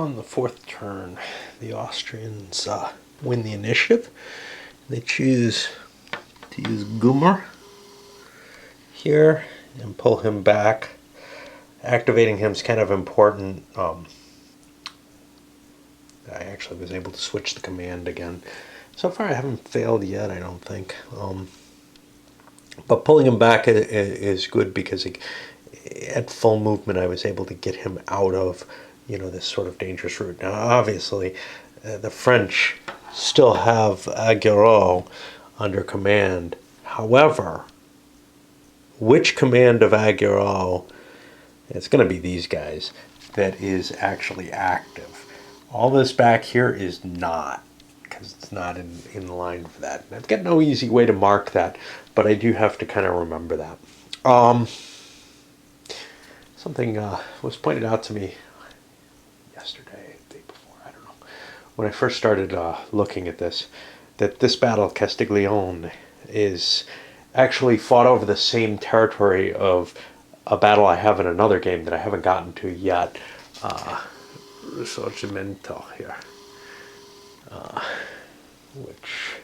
On the fourth turn, the Austrians win the initiative. They choose to use Gummer here and pull him back. Activating him is kind of important. I actually was able to switch the command again. So far I haven't failed yet, I don't think. But pulling him back is good because at full movement I was able to get him out of, this sort of dangerous route. Now obviously the French still have Augereau under command. However, which command of Augereau, it's going to be these guys, that is actually active. All this back here is not, because it's not in line for that. I've got no easy way to mark that, but I do have to kind of remember that. Something was pointed out to me yesterday, the day before, I don't know, when I first started looking at this, that this battle, Castiglione, is actually fought over the same territory of a battle I have in another game that I haven't gotten to yet. Risorgimento here. Which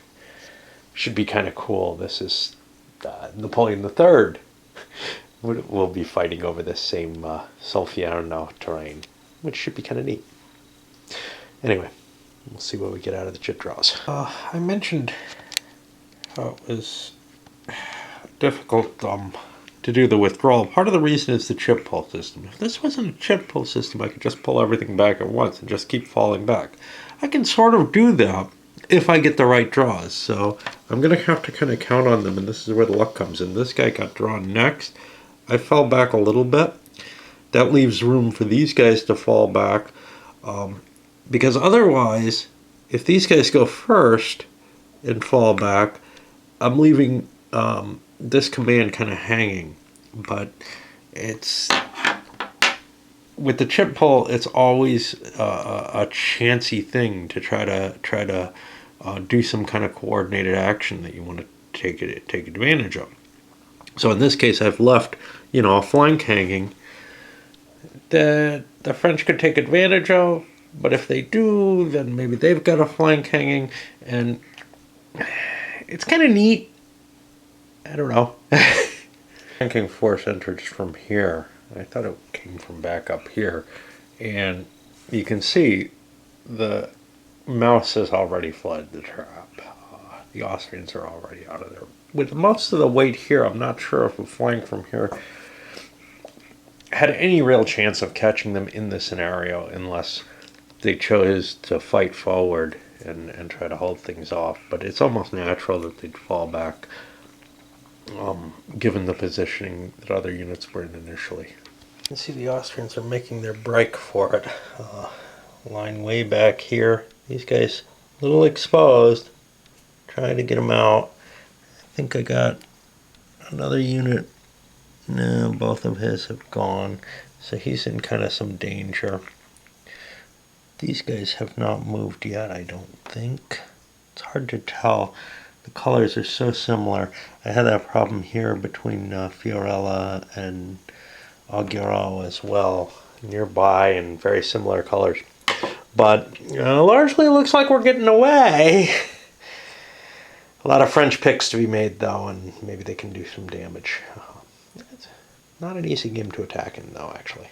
should be kind of cool. This is Napoleon III will be fighting over this same Solferino terrain, which should be kind of neat. Anyway, we'll see what we get out of the chit draws. I mentioned how it was difficult to do the withdrawal. Part of the reason is the chip pull system. If this wasn't a chip pull system, I could just pull everything back at once and just keep falling back. I can sort of do that if I get the right draws. So I'm going to have to kind of count on them, and this is where the luck comes in. This guy got drawn next. I fell back a little bit. That leaves room for these guys to fall back. Because otherwise, if these guys go first and fall back, I'm leaving this command kind of hanging. But it's, with the chip pull, it's always a chancy thing to try to do some kind of coordinated action that you want to take advantage of. So in this case, I've left, a flank hanging that the French could take advantage of. But if they do, then maybe they've got a flank hanging, and it's kind of neat. I don't know. Flanking force enters from here. I thought it came from back up here, and you can see the mouse has already fled the trap. The Austrians are already out of there. With most of the weight here, I'm not sure if a flank from here had any real chance of catching them in this scenario unless they chose to fight forward and try to hold things off. But it's almost natural that they'd fall back, given the positioning that other units were in initially. You can see the Austrians are making their break for it. Line way back here. These guys a little exposed. Trying to get them out. I think I got another unit. No, both of his have gone. So he's in kind of some danger. These guys have not moved yet, I don't think. It's hard to tell. The colors are so similar. I had that problem here between Fiorella and Augereau as well, nearby and very similar colors. But largely it looks like we're getting away. A lot of French picks to be made though, and maybe they can do some damage. It's not an easy game to attack in though, actually.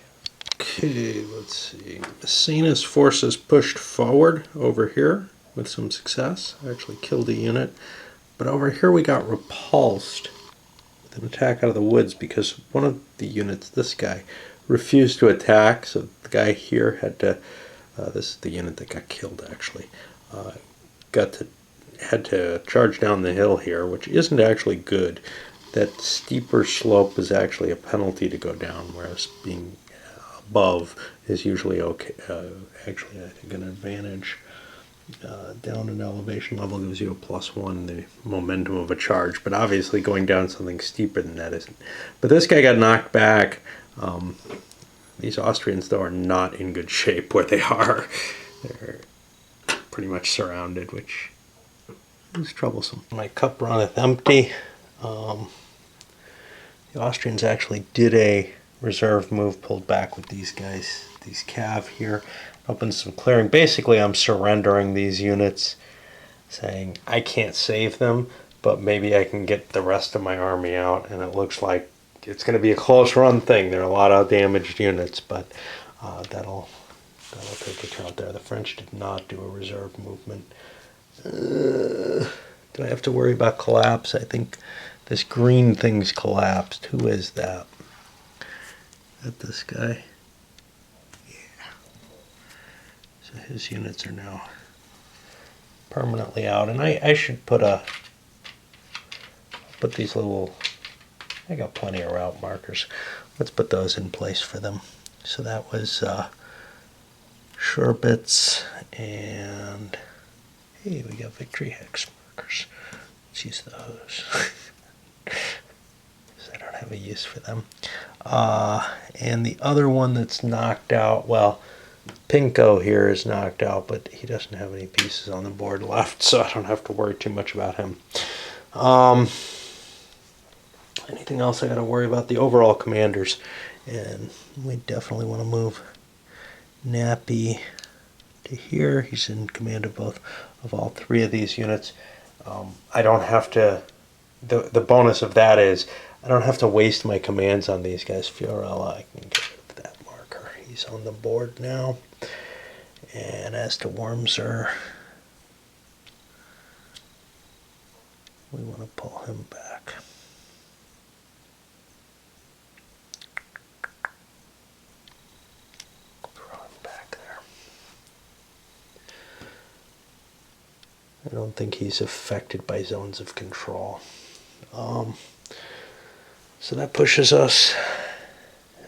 Okay, let's see. Massena's forces pushed forward over here with some success. I actually killed a unit. But over here we got repulsed with an attack out of the woods because one of the units, this guy, refused to attack. So the guy here had to, this is the unit that got killed actually, had to charge down the hill here, which isn't actually good. That steeper slope is actually a penalty to go down, whereas being above is usually okay. Actually, I think an advantage. Down an elevation level gives you a +1, the momentum of a charge, but obviously going down something steeper than that isn't. But this guy got knocked back. These Austrians, though, are not in good shape where they are. They're pretty much surrounded, which is troublesome. My cup runneth empty. The Austrians actually did a reserve move, pulled back with these guys, these cav here. opens some clearing. Basically, I'm surrendering these units, saying I can't save them, but maybe I can get the rest of my army out, and it looks like it's going to be a close run thing. There are a lot of damaged units, but that'll take a count there. The French did not do a reserve movement. Do I have to worry about collapse? I think this green thing's collapsed. Who is that? Is that this guy? Yeah. So his units are now permanently out, and I should put these little, I got plenty of route markers. Let's put those in place for them. So that was Sherbets, and hey, we got victory hex markers. Let's use those. I don't have a use for them. And the other one that's knocked out, well, Pinko here is knocked out, but he doesn't have any pieces on the board left, so I don't have to worry too much about him. Anything else I got to worry about? The overall commanders, and we definitely want to move Nappy to here. He's in command of all three of these units. I don't have to. The bonus of that is I don't have to waste my commands on these guys. Fiorella, I can get rid of that marker. He's on the board now. And as to Wormser, we want to pull him back. Throw him back there. I don't think he's affected by zones of control. So that pushes us,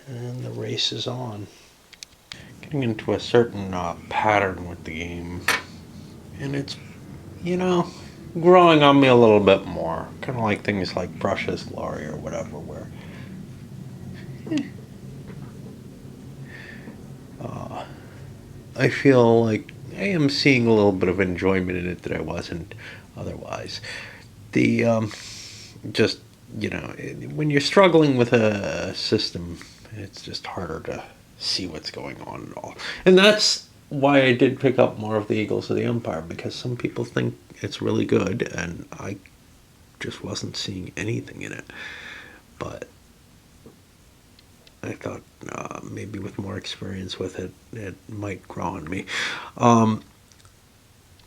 and the race is on. Getting into a certain pattern with the game, and it's, growing on me a little bit more. Kind of like things like Prussia's Glory or whatever, where I feel like I am seeing a little bit of enjoyment in it that I wasn't otherwise. The just, when you're struggling with a system, it's just harder to see what's going on at all. And that's why I did pick up more of the Eagles of the Empire, because some people think it's really good, and I just wasn't seeing anything in it. But I thought maybe with more experience with it, it might grow on me.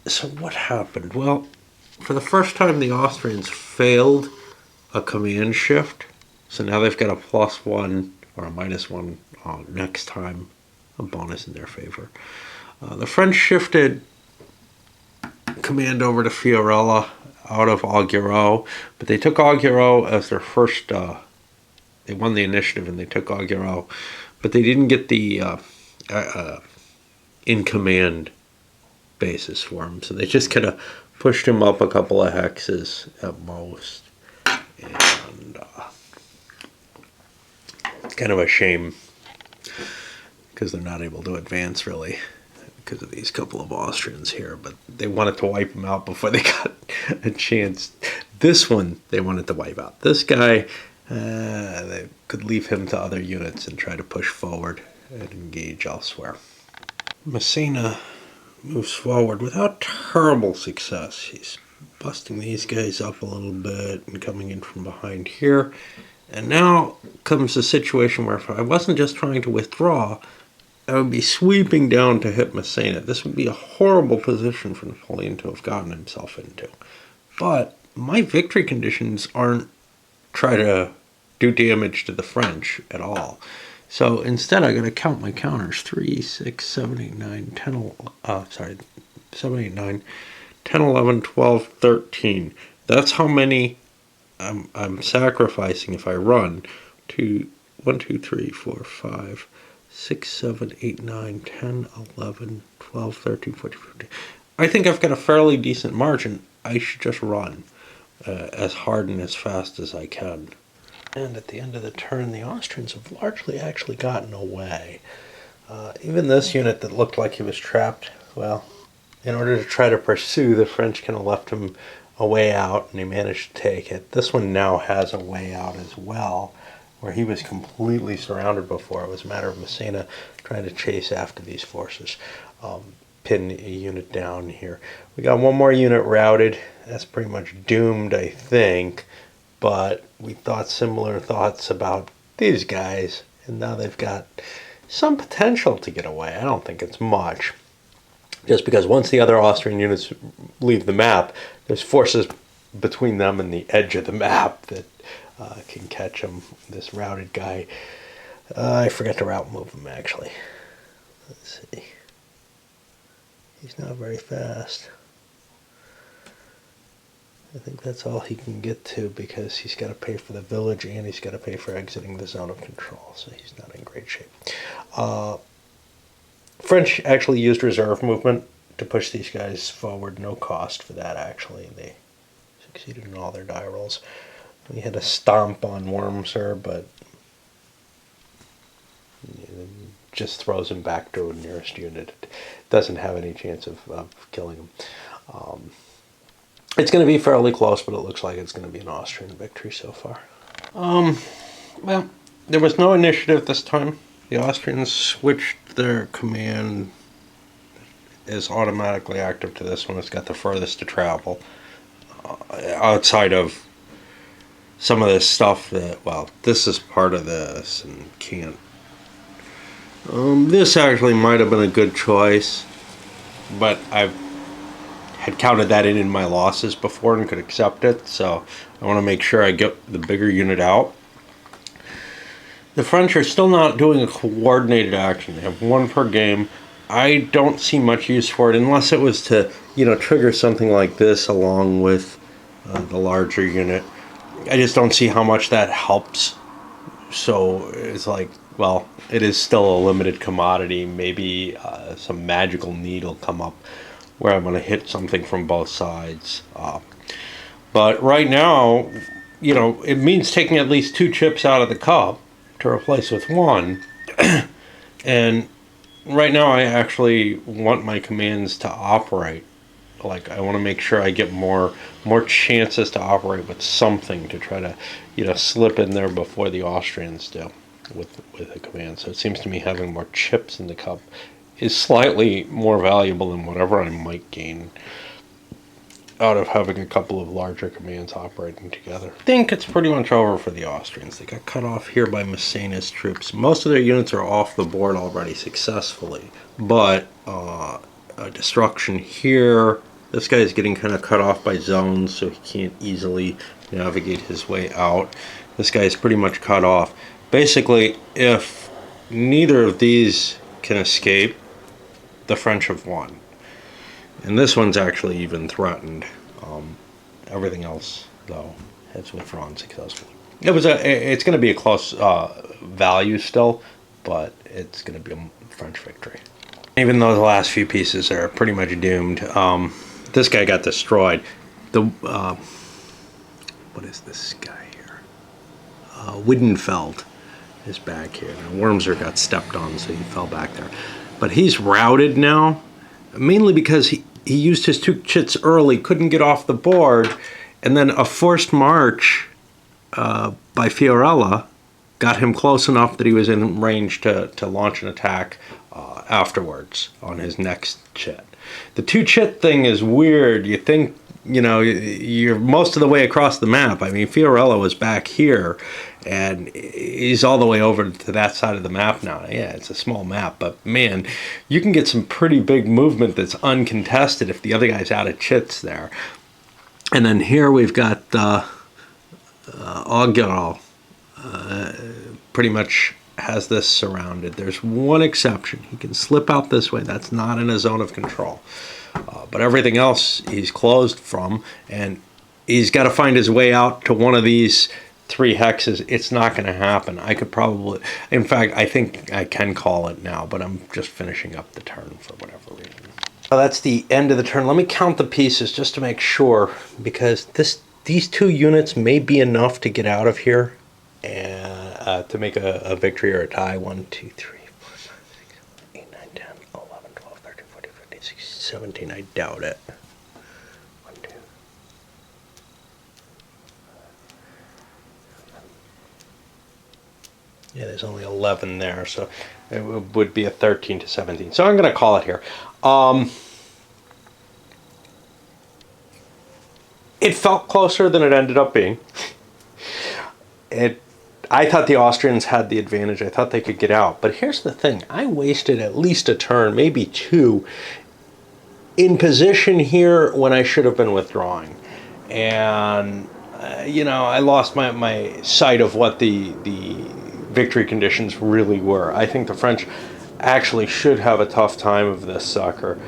So what happened? Well, for the first time, the Austrians failed a command shift. So now they've got a +1 or a -1 next time, a bonus in their favor. The French shifted command over to Fiorella out of Augureau, but they took Augureau as their first. They won the initiative and they took Augureau, but they didn't get the in command basis for him, so they just kind of pushed him up a couple of hexes at most, and it's kind of a shame because they're not able to advance really because of these couple of Austrians here, but they wanted to wipe him out before they got a chance. This one they wanted to wipe out. This guy, they could leave him to other units and try to push forward and engage elsewhere. Messina moves forward without terrible success. He's busting these guys up a little bit and coming in from behind here. And now comes a situation where if I wasn't just trying to withdraw, I would be sweeping down to hit Messina. This would be a horrible position for Napoleon to have gotten himself into. But my victory conditions aren't try to do damage to the French at all. So instead I gotta count my counters. 3, 6, 7, 8, 9, 10, 7, 8, 9, 10, 11, 12, 13. That's how many I'm sacrificing if I run. 1, 2, 3, 4, 5, 6, 7, 8, 9, 10, 11, 12, 13, 14, 15. I think I've got a fairly decent margin. I should just run as hard and as fast as I can. And at the end of the turn, the Austrians have largely actually gotten away. Even this unit that looked like he was trapped, well, in order to try to pursue, the French kind of left him a way out, and he managed to take it. This one now has a way out as well, where he was completely surrounded before. It was a matter of Messina trying to chase after these forces. Pin a unit down here. We got one more unit routed. That's pretty much doomed, I think. But we thought similar thoughts about these guys, and now they've got some potential to get away. I don't think it's much. Just because once the other Austrian units leave the map, there's forces between them and the edge of the map that can catch them. This routed guy, I forgot to route move him actually. Let's see. He's not very fast. I think that's all he can get to because he's got to pay for the village and he's got to pay for exiting the zone of control, so he's not in great shape. French actually used reserve movement to push these guys forward. No cost for that, actually. They succeeded in all their die rolls. We had a stomp on Wormser, but just throws him back to a nearest unit. It doesn't have any chance of killing him. It's going to be fairly close, but it looks like it's going to be an Austrian victory so far. Well, there was no initiative this time. The Austrians switched their command is automatically active to this one. It's got the furthest to travel. Outside of some of this stuff that, well, this is part of this and can't. This actually might have been a good choice, but I've had counted that in my losses before and could accept it, so I want to make sure I get the bigger unit out. The French are still not doing a coordinated action. They have one per game. I don't see much use for it unless it was to, trigger something like this along with the larger unit. I just don't see how much that helps. So it's like, well, it is still a limited commodity. Maybe some magical need will come up where I'm going to hit something from both sides. But right now, it means taking at least 2 chips out of the cup to replace with 1. And right now I actually want my commands to operate. Like, I want to make sure I get more chances to operate with something to try to, slip in there before the Austrians do with a command. So it seems to me having more chips in the cup is slightly more valuable than whatever I might gain out of having a couple of larger commands operating together. I think it's pretty much over for the Austrians. They got cut off here by Massena's troops. Most of their units are off the board already successfully, but destruction here. This guy is getting kind of cut off by zones, so he can't easily navigate his way out. This guy is pretty much cut off. Basically, if neither of these can escape, the French have won. And this one's actually even threatened. Everything else, though, has withdrawn successfully. It's going to be a close value still, but it's going to be a French victory. Even though the last few pieces are pretty much doomed, this guy got destroyed. What is this guy here? Widdenfeld is back here. Now, Wormser got stepped on, so he fell back there. But he's routed now, mainly because he used his 2 chits early, couldn't get off the board, and then a forced march by Fiorella got him close enough that he was in range to launch an attack afterwards on his next chit. The 2 chit thing is weird. You think, you're most of the way across the map. I mean, Fiorella was back here, and he's all the way over to that side of the map now. Yeah, it's a small map, but man, you can get some pretty big movement that's uncontested if the other guy's out of chits there. And then here we've got Augeral pretty much has this surrounded. There's one exception. He can slip out this way. That's not in a zone of control. But everything else he's closed from, and he's got to find his way out to one of these 3 hexes. It's not going to happen. I could probably, in fact, I think I can call it now, but I'm just finishing up the turn for whatever reason. Well, that's the end of the turn. Let me count the pieces just to make sure, because these 2 units may be enough to get out of here and to make a victory or a tie. 1, 2, 3, 4, 5, 6, 7, 8, 9, 10, 11, 12, 13, 14, 15, 16, 17. I doubt it. 1, 2. Yeah, there's only 11 there, so It would be a 13-17. So I'm going to call it here. It felt closer than it ended up being. I thought the Austrians had the advantage. I thought they could get out. But here's the thing. I wasted at least a turn, maybe two, in position here when I should have been withdrawing. And, I lost my sight of what the victory conditions really were. I think the French actually should have a tough time of this sucker.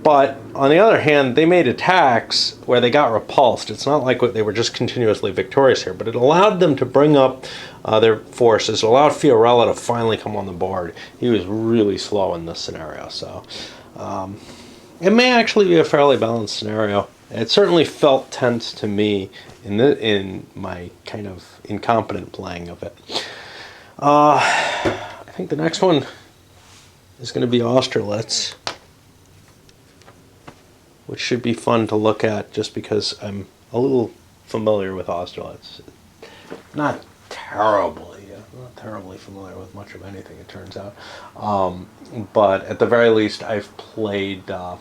But on the other hand, they made attacks where they got repulsed. It's not like they were just continuously victorious here, but it allowed them to bring up their forces. It allowed Fiorella to finally come on the board. He was really slow in this scenario, so it may actually be a fairly balanced scenario. It certainly felt tense to me in my kind of incompetent playing of it. I think the next one is going to be Austerlitz, which should be fun to look at just because I'm a little familiar with Austerlitz. Not terribly familiar with much of anything, it turns out. But at the very least, I've played the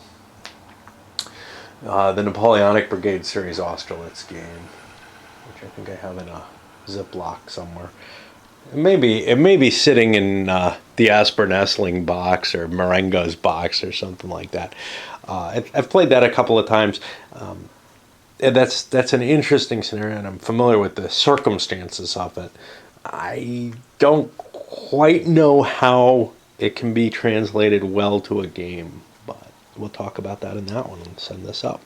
Napoleonic Brigade Series Austerlitz game, which I think I have in a Ziploc somewhere. It may be sitting in the Asper Nestling box or Marengo's box or something like that. I've played that a couple of times. And that's an interesting scenario, and I'm familiar with the circumstances of it. I don't quite know how it can be translated well to a game, but we'll talk about that in that one and send this up.